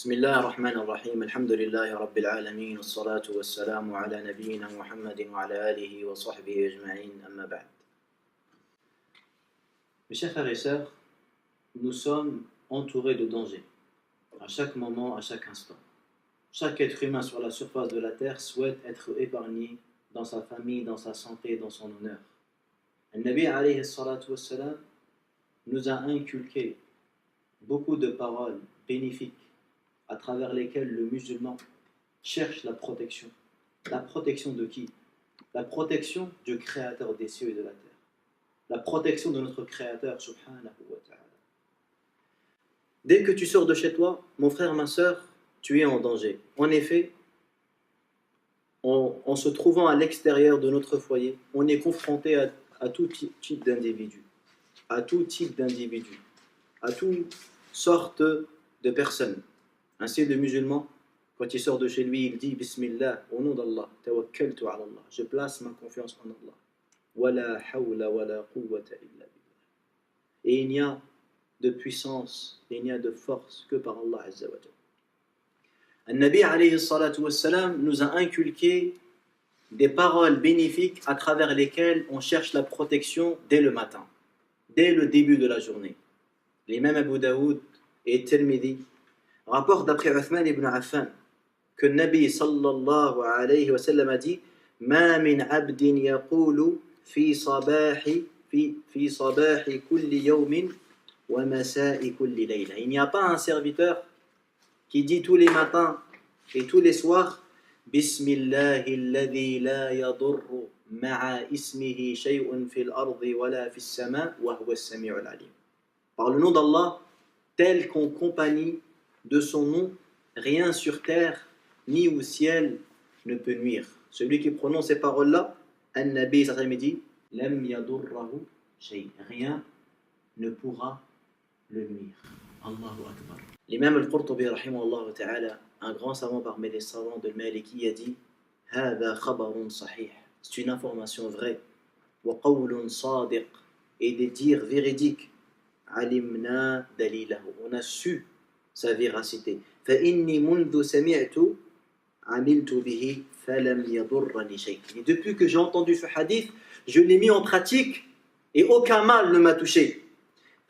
بسم الله الرحمن الرحيم الحمد لله رب العالمين والصلاة والسلام على نبينا محمد وعلى آله وصحبه أجمعين أما بعد. Mes chers frères et sœurs, nous sommes entourés de dangers à chaque moment, à chaque instant. Chaque être humain sur la surface de la terre souhaite être épargné dans sa famille, dans sa santé, dans son honneur. Le Nabi alayhi salatu wassalam nous a inculqué beaucoup de paroles bénéfiques à travers lesquelles le musulman cherche la protection. La protection de qui? La protection du Créateur des cieux et de la terre. La protection de notre Créateur, subhanahu wa ta'ala. Dès que tu sors de chez toi, mon frère, ma sœur, tu es en danger. En effet, en se trouvant à l'extérieur de notre foyer, on est confronté à tout type d'individus, à toutes sortes de personnes. Ainsi, le musulman, quand il sort de chez lui, il dit Bismillah, au nom d'Allah, tawakkaltu ala Allah, je place ma confiance en Allah. Wala hawla wala quwwata illa billah. Et il n'y a de puissance, il n'y a de force que par Allah Azza wa Jalla. Al-Nabi alayhi salatu wassalam nous a inculqué des paroles bénéfiques à travers lesquelles on cherche la protection dès le matin, dès le début de la journée. L'imam Abu Daoud et Tirmidhi rapportent d'après Uthman ibn Affan que le Nabi sallallahu alayhi wa sallam a dit Ma min abdin yaqulu fi sabahi kulli yawmin wa masa'i kulli layla. Il n'y a pas un serviteur qui dit tous les matins et tous les soirs Bismillahi alladhi la yadurru ma'a ismihi shay'un fil ardi wala fis sama wa huwa as-sami'ul alim. Par le nom d'Allah, tel qu'en compagnie de son nom, rien sur terre ni au ciel ne peut nuire. Celui qui prononce ces paroles-là, An-Nabi sallallahu alayhi wa sallam dit Lam yadurrahu shay. Rien ne pourra le nuire. Allahu Akbar. L'imam al-Qurtubi rahimahullah ta'ala, un grand savant parmi les savants de Maliki, a dit Hada khabarun sahih. C'est une information vraie. Wa qawlun sadiq. Et des dires véridiques. Alimna dalilahu. On a su sa véracité. فإني منذ سمعت عملت به فلم يضرني شيء. Et depuis que j'ai entendu ce hadith, je l'ai mis en pratique et aucun mal ne m'a touché.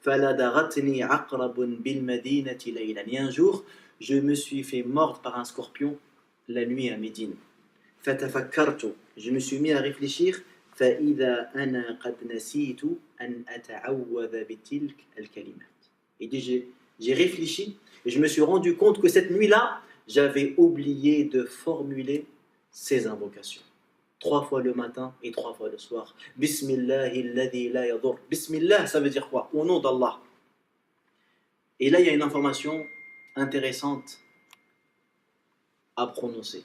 فلدغتني عقرب بالمدينة ليلا. Et un jour, je me suis fait mordre par un scorpion la nuit à Médine. فتفكرت. Je me suis mis à réfléchir. فإذا أنا قد نسيت أن أتعوذ بتلك الكلمات. Et j'ai réfléchi et je me suis rendu compte que cette nuit-là, j'avais oublié de formuler ces invocations. 3 fois le matin et 3 fois le soir. Bismillahi alladhi la yadur. Bismillah, ça veut dire quoi? Au nom d'Allah. Et là, il y a une information intéressante à prononcer.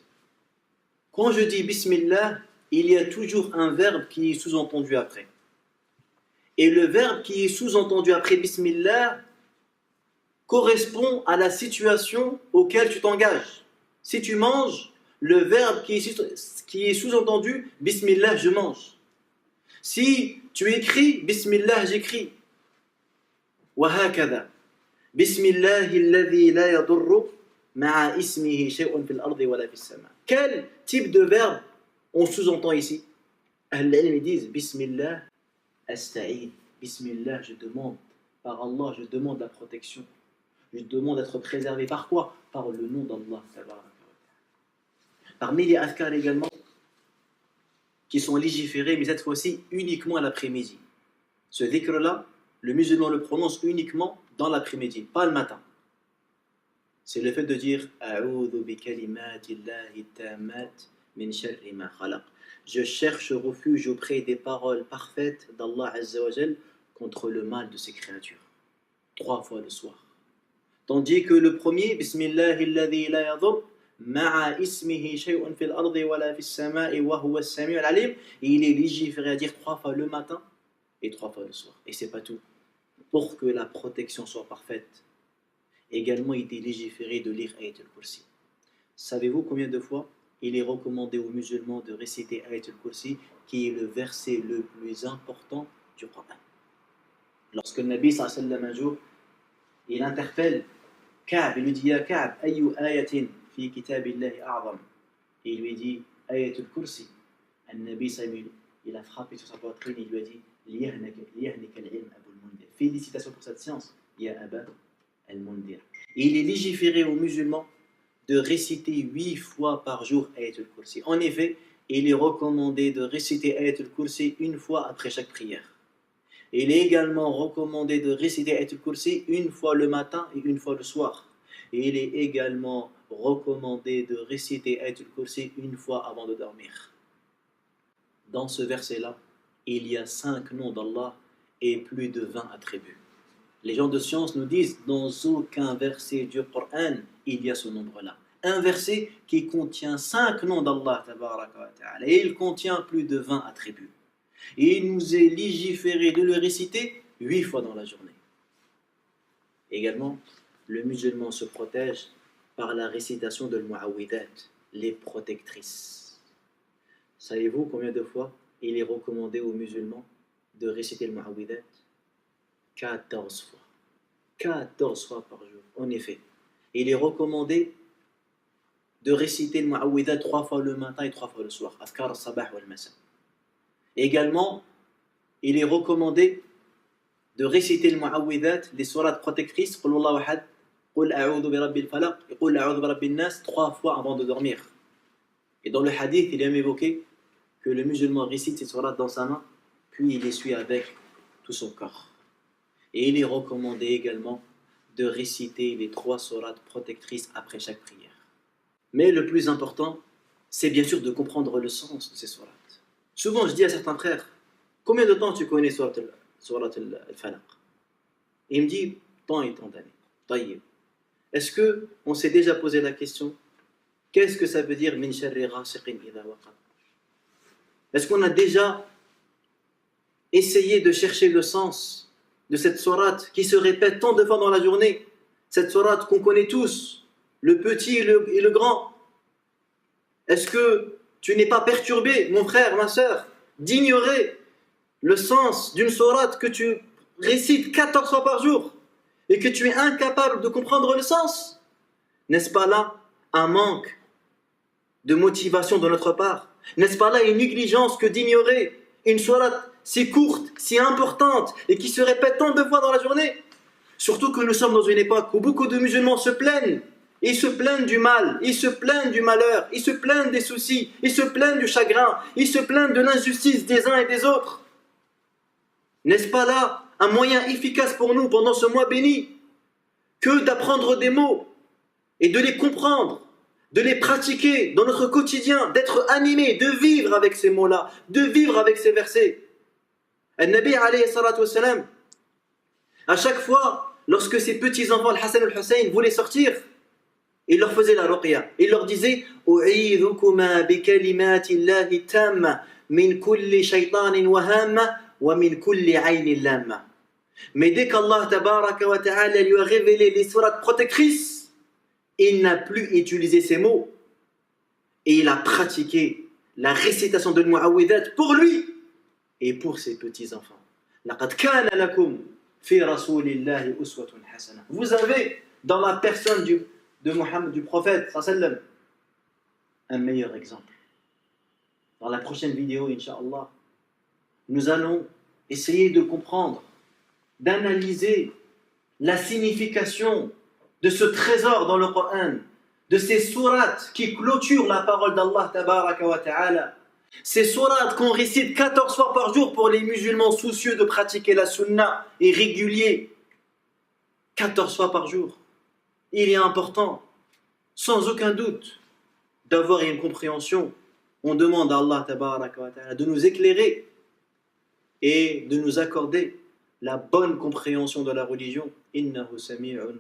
Quand je dis Bismillah, il y a toujours un verbe qui est sous-entendu après. Et le verbe qui est sous-entendu après Bismillah correspond à la situation auquel tu t'engages. Si tu manges, le verbe qui est sous-entendu, Bismillah, je mange. Si tu écris, Bismillah, j'écris. وهكذا. بسم الله الذي لا يضر مع اسمه شيء في الأرض ولا في السماء. Quel type de verbe on sous-entend ici? Ils disent Bismillah, asta'id. Bismillah, je demande. Par Allah, je demande la protection. Je demande d'être préservé. Par quoi? Par le nom d'Allah. Parmi les azkar également, qui sont légiférés, mais cette fois-ci uniquement à l'après-midi. Ce dhikr-là, le musulman le prononce uniquement dans l'après-midi, pas le matin. C'est le fait de dire A'udhu bi kalimatillahi tammat min sharri ma khalaq. Je cherche refuge auprès des paroles parfaites d'Allah Azza wa Jal contre le mal de ses créatures. 3 fois le soir. Tandis que le premier, Bismillahi alladhi la yadur, ma'a ismihi shay'un fil ardi wala fis sama'i wa huwa as-sami'ul alim, il est légiféré à dire 3 fois le matin et 3 fois le soir. Et c'est pas tout. Pour que la protection soit parfaite, également il est légiféré de lire Ayat al-Kursi. Savez-vous combien de fois il est recommandé aux musulmans de réciter Ayat al-Kursi, qui est le verset le plus important du Coran? Lorsque le Nabi sallallahu alayhi wa sallam un jour, il interpelle Ka'b, il lui dit, Ya Ka'b, ayyu ayatin fi kitabillahi a'zam. Et il lui dit, ayatul kursi. Al-Nabi Samuel, il a frappé sur sa poitrine et il lui a dit, liyahnika al-ilm Abu al-Mundhir. Félicitations pour cette science, Ya Aba al-Mundhir. Et il est légiféré aux musulmans de réciter 8 fois par jour ayatul kursi. En effet, il est recommandé de réciter ayatul kursi une fois après chaque prière. Il est également recommandé de réciter ayatul kursi une fois le matin et une fois le soir. Et il est également recommandé de réciter ayatul kursi une fois avant de dormir. Dans ce verset-là, il y a 5 noms d'Allah et plus de 20 attributs. Les gens de science nous disent, dans aucun verset du Coran, il y a ce nombre-là. Un verset qui contient 5 noms d'Allah, et il contient plus de 20 attributs. Et il nous est légiféré de le réciter 8 fois dans la journée. Également, le musulman se protège par la récitation de l'mu'awwidat, les protectrices. Savez-vous combien de fois il est recommandé aux musulmans de réciter le mu'awwidat? 14 fois. 14 fois par jour. En effet, il est recommandé de réciter le mu'awwidat 3 fois le matin et 3 fois le soir. Afkar al-sabah wal-masa. Également, il est recommandé de réciter le mu'awwidat, les sourates protectrices, Qul Huwallahu ahad, Qul a'udhu bi rabbil falaq et Qul a'udhu bi rabbin nas, 3 fois avant de dormir. Et dans le hadith, il est même évoqué que le musulman récite ces sourates dans sa main, puis il essuie avec tout son corps. Et il est recommandé également de réciter les 3 sourates protectrices après chaque prière. Mais le plus important, c'est bien sûr de comprendre le sens de ces sourates. Souvent, je dis à certains frères, combien de temps tu connais surat al-Falaq? Et il me dit, tant et tant d'années. Taïb. Est-ce qu'on s'est déjà posé la question, qu'est-ce que ça veut dire min sharri ghasiqin idha waqab? Est-ce qu'on a déjà essayé de chercher le sens de cette sourate qui se répète tant de fois dans la journée, cette sourate qu'on connaît tous, le petit et le grand? Est-ce que tu n'es pas perturbé, mon frère, ma sœur, d'ignorer le sens d'une sourate que tu récites 14 fois par jour et que tu es incapable de comprendre le sens? N'est-ce pas là un manque de motivation de notre part? N'est-ce pas là une négligence que d'ignorer une sourate si courte, si importante et qui se répète tant de fois dans la journée? Surtout que nous sommes dans une époque où beaucoup de musulmans se plaignent. Ils se plaignent du mal, ils se plaignent du malheur, ils se plaignent des soucis, ils se plaignent du chagrin, ils se plaignent de l'injustice des uns et des autres. N'est-ce pas là un moyen efficace pour nous pendant ce mois béni que d'apprendre des mots et de les comprendre, de les pratiquer dans notre quotidien, d'être animé, de vivre avec ces mots-là, de vivre avec ces versets? Al-Nabi alayhi salatu wassalam, à chaque fois, lorsque ses petits-enfants, Al-Hassan et Al-Hussein, voulaient sortir, il leur faisait la ruqya. Il leur disait U'idhukuma bi kalimatillahi tamma min kulli shaytanin wa hamma wa min kulli aynin lamma. Mais dès qu'Allah tabaraka wa ta'ala lui a révélé les sourates protectrices, il n'a plus utilisé ces mots et il a pratiqué la récitation de l'mu'awwidat pour lui et pour ses petits-enfants. Laqad kana lakum fi rasulillahi uswatun hasana. Vous avez dans la personne de Mohammed, du prophète, sallam, un meilleur exemple. Dans la prochaine vidéo, Inch'Allah, nous allons essayer de comprendre, d'analyser la signification de ce trésor dans le Coran, de ces sourates qui clôturent la parole d'Allah tabaraka wa ta'ala. Ces sourates qu'on récite 14 fois par jour pour les musulmans soucieux de pratiquer la sunna et réguliers. 14 fois par jour. Il est important, sans aucun doute, d'avoir une compréhension. On demande à Allah tabaraka wa ta'ala de nous éclairer et de nous accorder la bonne compréhension de la religion. Innahu sami'un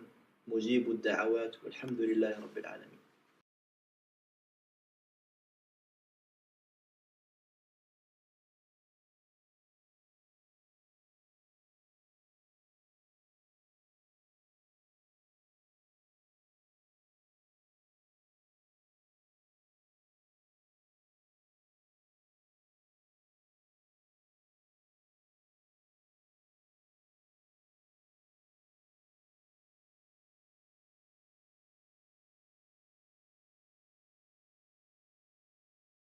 mujibud da'awat walhamdulillahi rabbil alamin.